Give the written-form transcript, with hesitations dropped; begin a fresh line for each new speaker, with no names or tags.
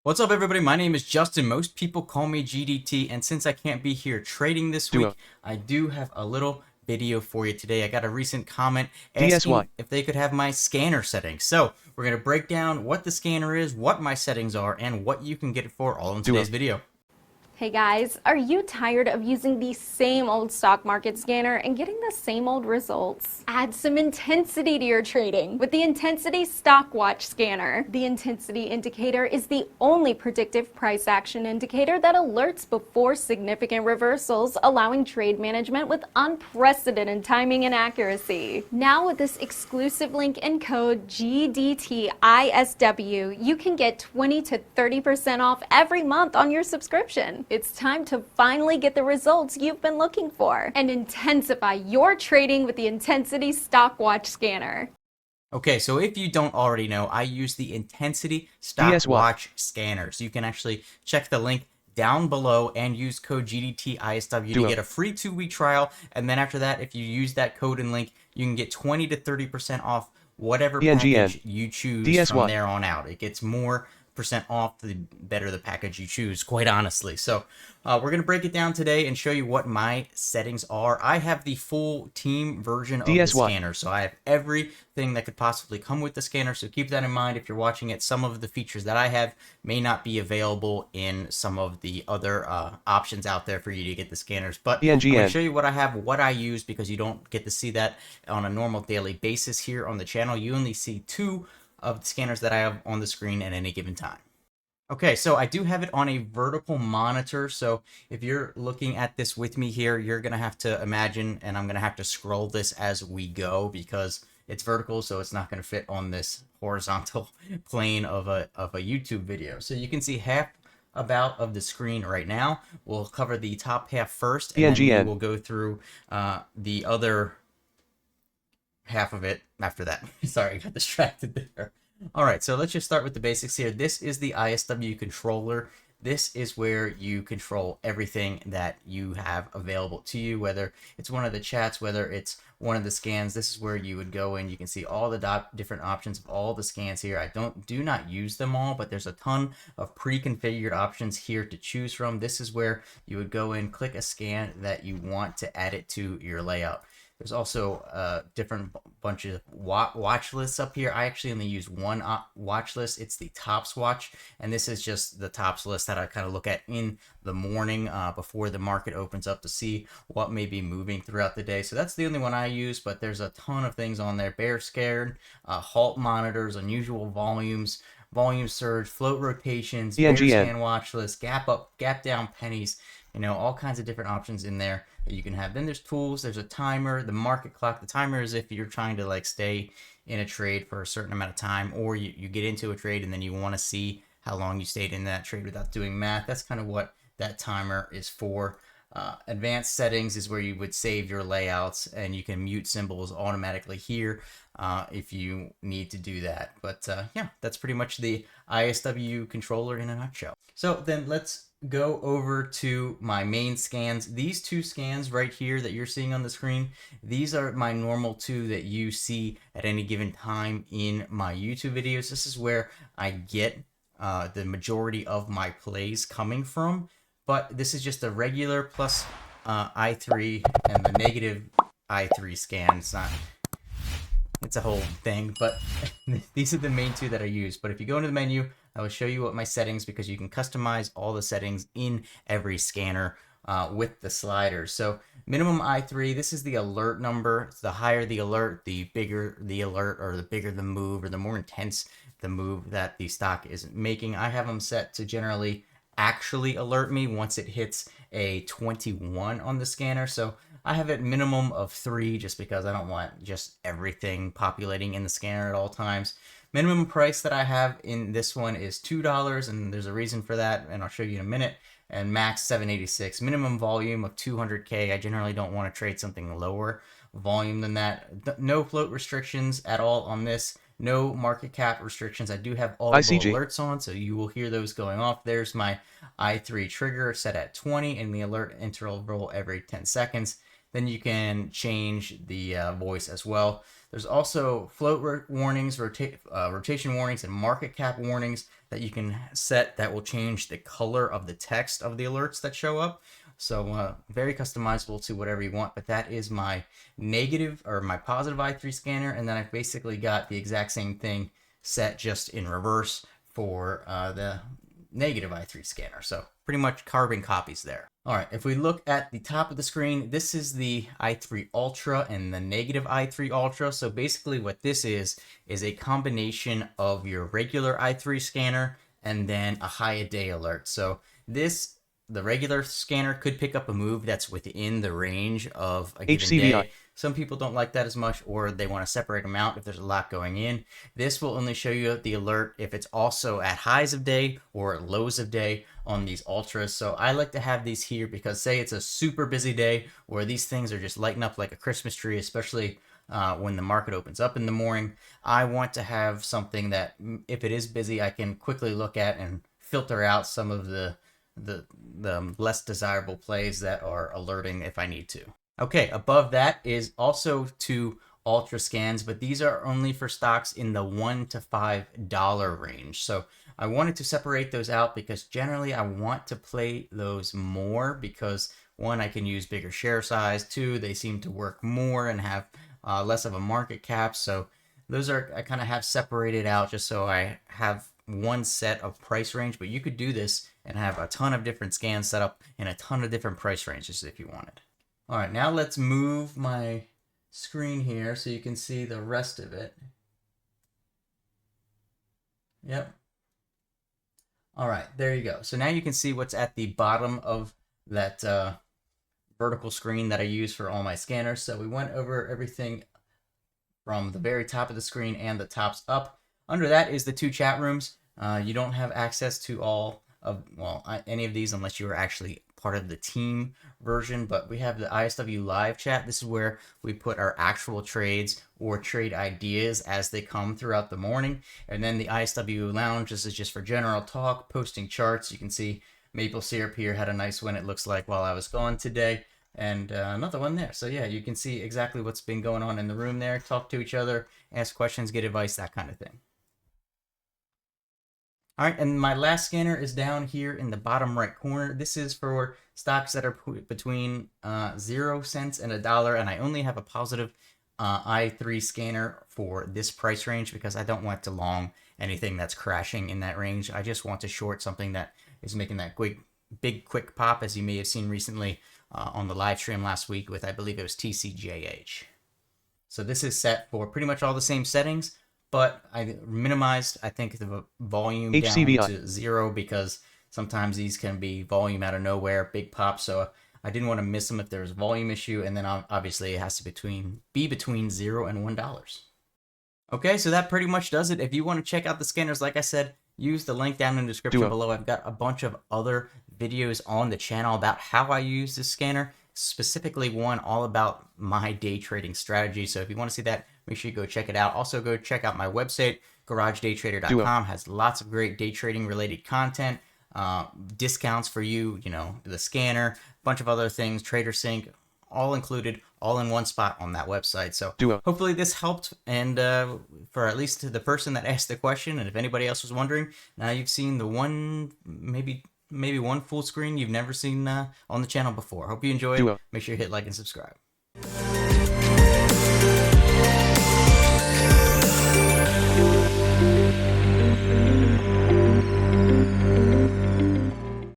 What's up, everybody? My name is Justin. Most people call me GDT, and since I can't be here trading this week, I do have a little video for you today. I got a recent comment asking if they could have my scanner settings. So we're going to break down what the scanner is, what my settings are, and what you can get it for all in today's video.
Hey guys, are you tired of using the same old stock market scanner and getting the same old results? Add some intensity to your trading with the Intensity Stock Watch Scanner. The intensity indicator is the only predictive price action indicator that alerts before significant reversals, allowing trade management with unprecedented timing and accuracy. Now with this exclusive link and code GDTISW, you can get 20 to 30% off every month on your subscription. It's time to finally get the results you've been looking for and intensify your trading with the Intensity Stock Watch Scanner.
Okay, so if you don't already know, I use the Intensity Stock Watch Scanner. So you can actually check the link down below and use code GDTISW to get a free 2-week trial. And then after that, if you use that code and link, you can get 20 to 30% off whatever package you choose from there on out. It gets more percent off the better the package you choose, quite honestly. So we're going to break it down today and show you what my settings are. I have the full team version of the scanner, so I have everything that could possibly come with the scanner. So keep that in mind if you're watching it. Some of the features that I have may not be available in some of the other options out there for you to get the scanners, but I'm going to show you what I have, what I use, because you don't get to see that on a normal daily basis here on the channel. You only see two of the scanners that I have on the screen at any given time. Okay, so I do have it on a vertical monitor. So if you're looking at this with me here, you're going to have to imagine, and I'm going to have to scroll this as we go because it's vertical, so it's not going to fit on this horizontal plane of a YouTube video. So you can see half about of the screen right now. We'll cover the top half first, and then we'll go through the other half of it after that. Sorry, I got distracted there. All right, so let's just start with the basics here. This is the ISW controller. This is where you control everything that you have available to you, whether it's one of the chats, whether it's one of the scans. This is where you would go in. You can see all the different options of all the scans here. I do not use them all, but there's a ton of pre-configured options here to choose from. This is where you would go in, click a scan that you want to add it to your layout. There's also a different bunch of watch lists up here. I actually only use one watch list. It's the tops watch, and this is just the tops list that I kind of look at in the morning before the market opens up to see what may be moving throughout the day. So that's the only one I use, but there's a ton of things on there. Bear scared, halt monitors, unusual volumes, volume surge, float rotations, bear scan watch list, gap up, gap down pennies, you know, all kinds of different options in there that you can have. Then there's tools, there's a timer, the market clock. The timer is if you're trying to like stay in a trade for a certain amount of time, or you get into a trade and then you want to see how long you stayed in that trade without doing math. That's kind of what that timer is for. Advanced settings is where you would save your layouts, and you can mute symbols automatically here if you need to do that. But yeah, that's pretty much the ISW controller in a nutshell. So then let's go over to my main scans. These two scans right here that you're seeing on the screen, these are my normal two that you see at any given time in my YouTube videos. This is where I get the majority of my plays coming from. But this is just a regular plus I3 and the negative I3 scan. It's a whole thing, but these are the main two that I use. But if you go into the menu, I will show you what my settings, because you can customize all the settings in every scanner with the sliders. So minimum I3, this is the alert number. The higher the alert, the bigger the alert, or the bigger the move, or the more intense the move that the stock is making. I have them set to generally actually alert me once it hits a 21 on the scanner. So I have it minimum of 3 just because I don't want just everything populating in the scanner at all times. Minimum price that I have in this one is $2, and there's a reason for that, and I'll show you in a minute. And max 786. Minimum volume of 200K. I generally don't want to trade something lower volume than that. No float restrictions at all on this. No market cap restrictions. I do have audible alerts on, so you will hear those going off. There's my I3 trigger set at 20, and the alert interval every 10 seconds. Then you can change the voice as well. There's also float warnings, rotation warnings, and market cap warnings that you can set that will change the color of the text of the alerts that show up. So very customizable to whatever you want, but that is my negative or my positive i3 scanner, and then I've basically got the exact same thing set just in reverse for the negative i3 scanner. So pretty much carbon copies there. All right, if we look at the top of the screen, this is the i3 Ultra and the negative i3 Ultra. So basically what this is a combination of your regular i3 scanner and then a high a day alert. So the regular scanner could pick up a move that's within the range of a given day. Some people don't like that as much, or they want to separate them out if there's a lot going in. This will only show you the alert if it's also at highs of day or at lows of day on these ultras. So I like to have these here because say it's a super busy day where these things are just lighting up like a Christmas tree, especially when the market opens up in the morning. I want to have something that if it is busy, I can quickly look at and filter out some of the less desirable plays that are alerting if I need to. Okay, above that is also 2 ultra scans, but these are only for stocks in the $1 to $5 range. So I wanted to separate those out because generally I want to play those more because 1, I can use bigger share size, 2, they seem to work more and have less of a market cap. So those are, I kind of have separated out just so I have one set of price range, but you could do this and have a ton of different scans set up in a ton of different price ranges if you wanted. All right, now let's move my screen here so you can see the rest of it. Yep. All right, there you go. So now you can see what's at the bottom of that vertical screen that I use for all my scanners. So we went over everything from the very top of the screen and the tops up. Under that is the 2 chat rooms. You don't have access to all of, any of these unless you are actually part of the team version, but we have the ISW live chat. This is where we put our actual trades or trade ideas as they come throughout the morning. And then the ISW lounge, this is just for general talk, posting charts. You can see Maple Syrup here had a nice win, it looks like, while I was gone today. And another one there. So yeah, you can see exactly what's been going on in the room there, talk to each other, ask questions, get advice, that kind of thing. All right, and my last scanner is down here in the bottom right corner. This is for stocks that are between 0 cents and $1, and I only have a positive i3 scanner for this price range because I don't want to long anything that's crashing in that range. I just want to short something that is making that big quick pop, as you may have seen recently on the live stream last week with, I believe it was TCJH. So this is set for pretty much all the same settings, but I minimized, I think, the volume down to 0 because sometimes these can be volume out of nowhere, big pop. So I didn't want to miss them if there's a volume issue. And then obviously it has to be between $0 and $1. Okay, so that pretty much does it. If you want to check out the scanners, like I said, use the link down in the description below. I've got a bunch of other videos on the channel about how I use this scanner, specifically one all about my day trading strategy. So if you want to see that, make sure you go check it out. Also, go check out my website, garagedaytrader.com. Has lots of great day trading related content, discounts for you, the scanner, a bunch of other things, TraderSync, all included, all in one spot on that website. So hopefully this helped, and for at least the person that asked the question, and if anybody else was wondering, now you've seen the one, maybe one full screen you've never seen on the channel before. Hope you enjoyed. Make sure you hit like and subscribe.